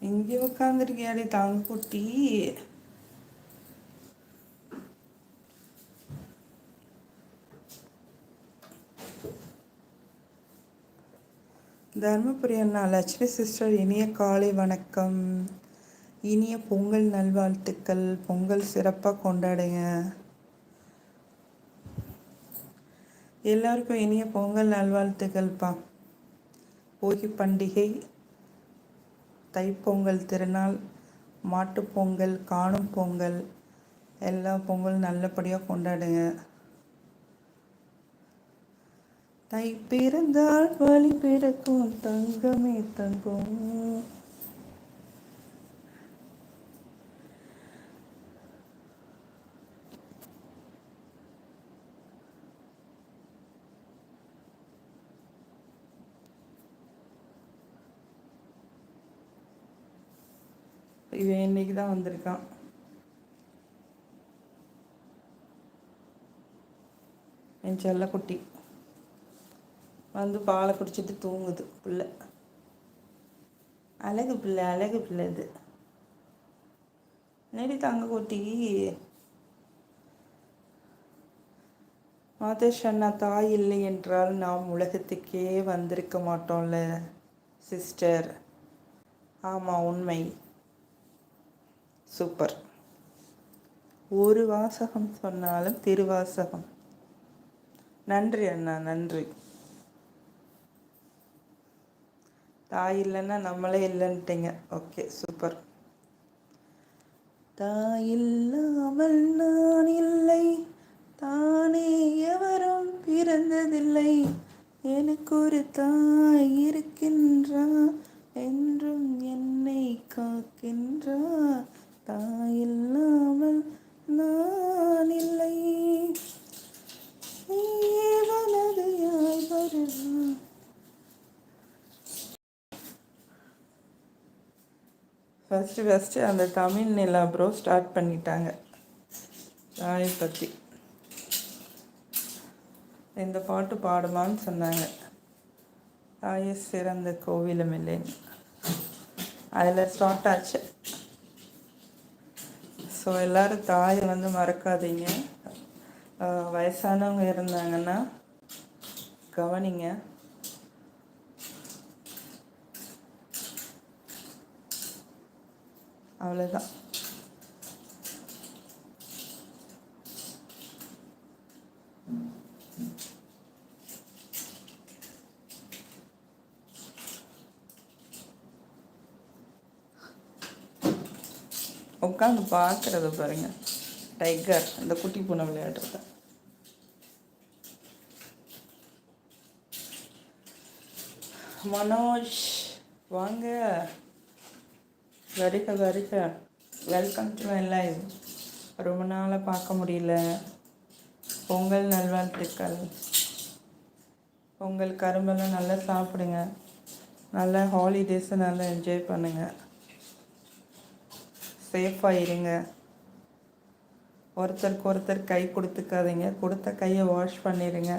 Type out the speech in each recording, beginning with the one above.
இங்கே உட்காந்துருக்கியாடி தாங்க குட்டி. தர்மபுரி அண்ணா லட்சுமி சிஸ்டர், இனிய காலை வணக்கம். இனிய பொங்கல் நல்வாழ்த்துக்கள். பொங்கல் சிறப்பாக கொண்டாடுங்க. எல்லாருக்கும் இனிய பொங்கல் நல்வாழ்த்துக்கள்ப்பா. போகி பண்டிகை, தைப்பொங்கல் திருநாள், மாட்டுப்பொங்கல், காணும் பொங்கல், எல்லா பொங்கல் நல்லபடியாக கொண்டாடுங்க. தை பிறந்தால் வழி பிறக்கும் தங்கமே தங்கம். இவன் இன்னைக்கு தான் வந்திருக்கான். என் செல்லக்குட்டி வந்து பாலை குடிச்சிட்டு தூங்குது. பிள்ளை அழகு பிள்ளை, அழகு பிள்ளை. இது நேடி தங்க குட்டி. மாதேஷ் அண்ணா, தாய் இல்லை என்றால் நாம் உலகத்துக்கே வந்திருக்க மாட்டோம்ல சிஸ்டர். ஆமாம், உண்மை. சூப்பர். ஒரு வாசகம் சொன்னாலும் திருவாசகம். நன்றி அண்ணா, நன்றி. தாய் இல்லைன்னா நம்மளே இல்லைன்ட்டீங்க. Okay, super. தாய் இல்லாமல் நான் இல்லை, தானே எவரும் பிறந்ததில்லை, எனக்கு ஒரு தாய் இருக்கின்றார், என்றும் என்னை காக்கின்றார், தாய் இல்லாமல் நான் இல்லை, ஏவனது யாய் வருவார். ஃபஸ்ட்டு அந்த தமிழ் நிலா ப்ரோ ஸ்டார்ட் பண்ணிட்டாங்க தாயை பற்றி. இந்த பாட்டு பாடுமான்னு சொன்னாங்க. தாயை சிறந்த கோவிலும் இல்லைன்னு அதில் ஸ்டார்ட் ஆச்சு. ஸோ எல்லோரும் தாயை மறக்காதீங்க. வயசானவங்க இருந்தாங்கன்னா கவனிங்க. அவ்வளோதான். உட்காந்து பார்க்குறத பாருங்க. டைகர் அந்த குட்டி பூனை விளையாடுறத. மனோஜ் வாங்க, வருக வருக. Welcome to my live. ரொம்ப நாளாக பார்க்க முடியல. பொங்கல் நல்வாழ்த்துக்கள். பொங்கல் கரும்பெல்லாம் நல்லா சாப்பிடுங்க. நல்லா ஹாலிடேஸை நல்லா என்ஜாய் பண்ணுங்கள். சேஃபாக இருங்க. ஒருத்தருக்கு ஒருத்தர் கை கொடுத்துக்காதீங்க. கொடுத்த கையை வாஷ் பண்ணிடுங்க.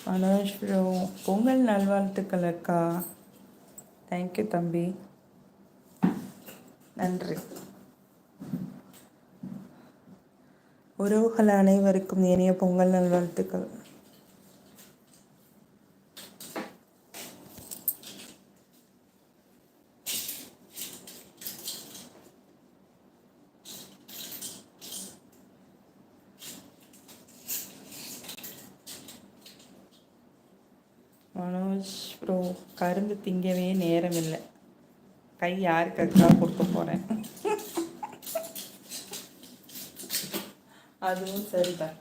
மனோஜ் ப்ரோ, பொங்கல் நல்வாழ்த்துக்கள் அக்கா. தேங்க்யூ தம்பி, நன்றி. உறவுகள் அனைவருக்கும் இனிய பொங்கல் நல்வாழ்த்துக்கள். மனோஜ் ப்ரோ, கரும்பு திங்கவே நேரம் இல்லை. கை யாருக்கு அக்கா கொடுக்க போகிறேன். அதுவும் சரிதான்.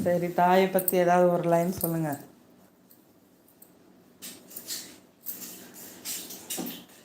சரி, தாயை பற்றி ஏதாவது ஒரு லைன் சொல்லுங்கள்.